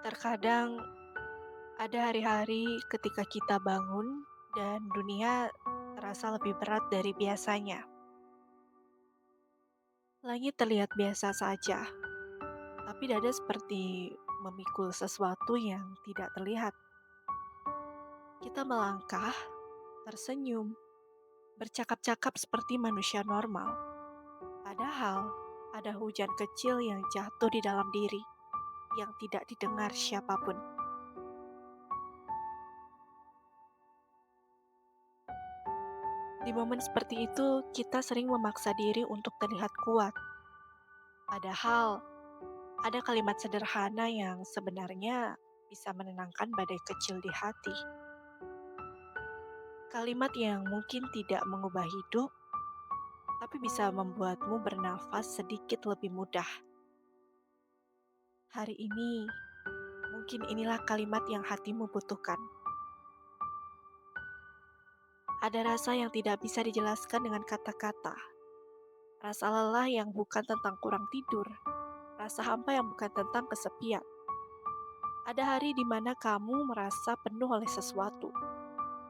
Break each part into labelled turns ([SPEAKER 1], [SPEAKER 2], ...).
[SPEAKER 1] Terkadang ada hari-hari ketika kita bangun dan dunia terasa lebih berat dari biasanya. Langit terlihat biasa saja, tapi dada seperti memikul sesuatu yang tidak terlihat. Kita melangkah, tersenyum, bercakap-cakap seperti manusia normal. Padahal ada hujan kecil yang jatuh di dalam diri yang tidak didengar siapapun. Di momen seperti itu, kita sering memaksa diri untuk terlihat kuat. Padahal ada kalimat sederhana yang sebenarnya bisa menenangkan badai kecil di hati. Kalimat yang mungkin tidak mengubah hidup, tapi bisa membuatmu bernafas sedikit lebih mudah. Hari ini, mungkin inilah kalimat yang hatimu butuhkan. Ada rasa yang tidak bisa dijelaskan dengan kata-kata. Rasa lelah yang bukan tentang kurang tidur. Rasa hampa yang bukan tentang kesepian. Ada hari di mana kamu merasa penuh oleh sesuatu,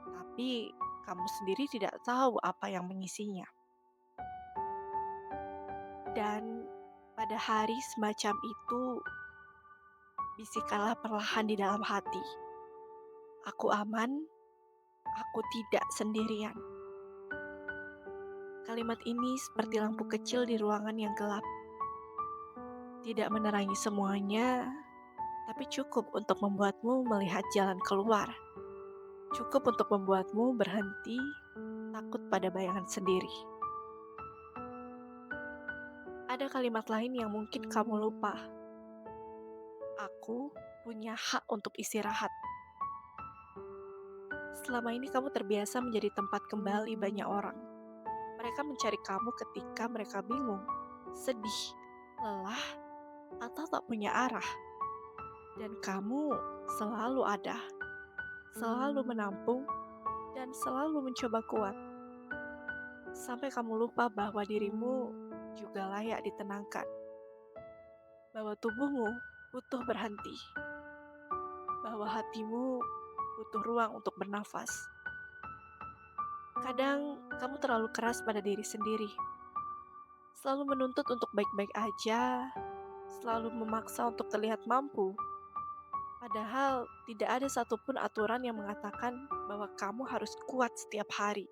[SPEAKER 1] tapi kamu sendiri tidak tahu apa yang mengisinya. Dan pada hari semacam itu, bisikanlah perlahan di dalam hati. Aku aman, aku tidak sendirian. Kalimat ini seperti lampu kecil di ruangan yang gelap. Tidak menerangi semuanya, tapi cukup untuk membuatmu melihat jalan keluar. Cukup untuk membuatmu berhenti, takut pada bayangan sendiri. Ada kalimat lain yang mungkin kamu lupa. Aku punya hak untuk istirahat. Selama ini kamu terbiasa menjadi tempat kembali banyak orang. Mereka mencari kamu ketika mereka bingung, sedih, lelah, atau tak punya arah. Dan kamu selalu ada, selalu menampung, dan selalu mencoba kuat. Sampai kamu lupa bahwa dirimu juga layak ditenangkan. Bahwa tubuhmu butuh berhenti. Bahwa hatimu butuh ruang untuk bernafas. Kadang kamu terlalu keras pada diri sendiri, selalu menuntut untuk baik-baik aja, selalu memaksa untuk terlihat mampu. Padahal tidak ada satupun aturan yang mengatakan bahwa kamu harus kuat setiap hari.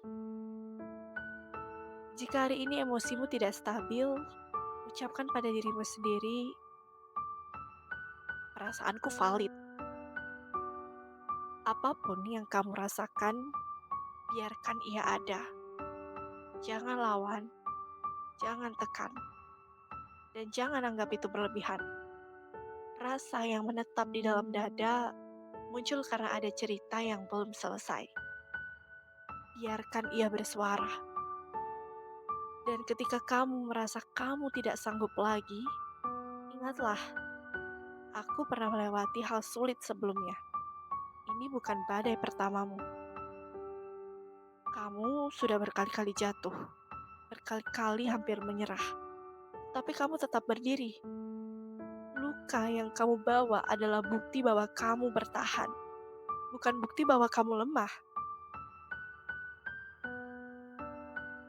[SPEAKER 1] Jika hari ini emosimu tidak stabil, ucapkan pada dirimu sendiri, perasaanku valid. Apapun yang kamu rasakan, biarkan ia ada. Jangan lawan, jangan tekan, dan jangan anggap itu berlebihan. Rasa yang menetap di dalam dada muncul karena ada cerita yang belum selesai. Biarkan ia bersuara. Dan ketika kamu merasa kamu tidak sanggup lagi, ingatlah, aku pernah melewati hal sulit sebelumnya. Ini bukan badai pertamamu. Kamu sudah berkali-kali jatuh, berkali-kali hampir menyerah. Tapi kamu tetap berdiri. Luka yang kamu bawa adalah bukti bahwa kamu bertahan, bukan bukti bahwa kamu lemah.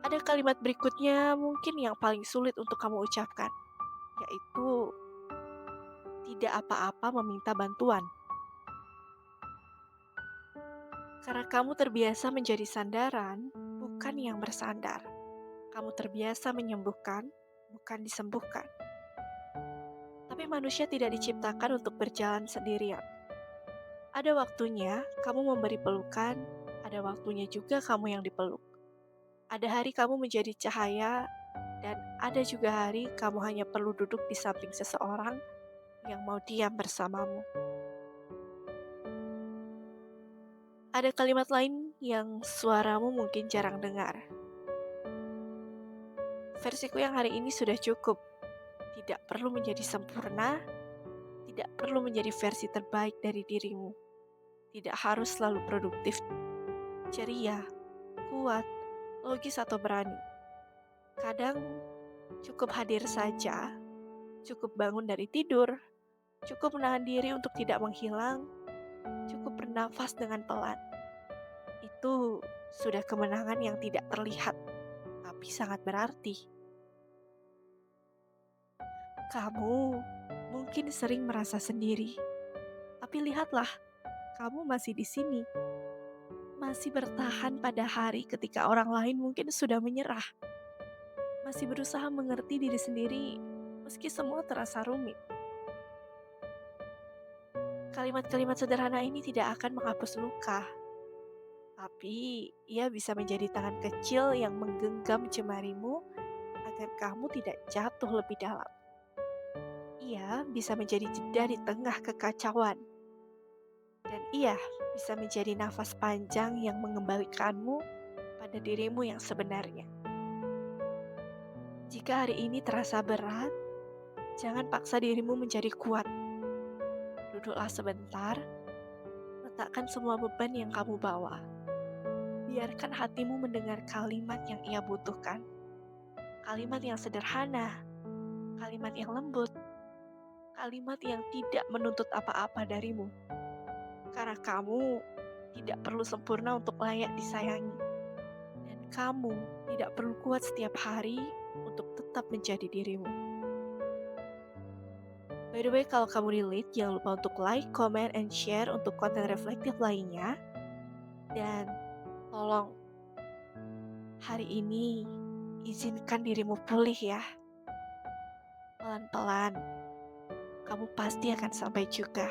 [SPEAKER 1] Ada kalimat berikutnya mungkin yang paling sulit untuk kamu ucapkan, yaitu tidak apa-apa meminta bantuan. Karena kamu terbiasa menjadi sandaran, bukan yang bersandar. Kamu terbiasa menyembuhkan, bukan disembuhkan. Tapi manusia tidak diciptakan untuk berjalan sendirian. Ada waktunya kamu memberi pelukan, ada waktunya juga kamu yang dipeluk. Ada hari kamu menjadi cahaya, dan ada juga hari kamu hanya perlu duduk di samping seseorang yang mau diam bersamamu. Ada kalimat lain yang suaramu mungkin jarang dengar. Versiku yang hari ini sudah cukup. Tidak perlu menjadi sempurna, tidak perlu menjadi versi terbaik dari dirimu. Tidak harus selalu produktif, ceria, kuat, logis atau berani. Kadang cukup hadir saja, cukup bangun dari tidur, Cukup menahan diri untuk tidak menghilang, cukup bernafas dengan pelan. Itu sudah kemenangan yang tidak terlihat, tapi sangat berarti. Kamu mungkin sering merasa sendiri, tapi lihatlah, kamu masih di sini, masih bertahan pada hari ketika orang lain mungkin sudah menyerah, masih berusaha mengerti diri sendiri meski semua terasa rumit. Kalimat-kalimat sederhana ini tidak akan menghapus luka, tapi ia bisa menjadi tangan kecil yang menggenggam jemarimu agar kamu tidak jatuh lebih dalam. Ia bisa menjadi jeda di tengah kekacauan, dan ia bisa menjadi nafas panjang yang mengembalikanmu pada dirimu yang sebenarnya. Jika hari ini terasa berat, jangan paksa dirimu menjadi kuat. Duduklah sebentar, letakkan semua beban yang kamu bawa. Biarkan hatimu mendengar kalimat yang ia butuhkan. Kalimat yang sederhana, kalimat yang lembut, kalimat yang tidak menuntut apa-apa darimu. Karena kamu tidak perlu sempurna untuk layak disayangi. Dan kamu tidak perlu kuat setiap hari untuk tetap menjadi dirimu. By the way, kalau kamu relate, jangan lupa untuk like, comment, and share untuk konten reflektif lainnya. Dan tolong, hari ini izinkan dirimu pulih ya. Pelan-pelan, kamu pasti akan sampai juga.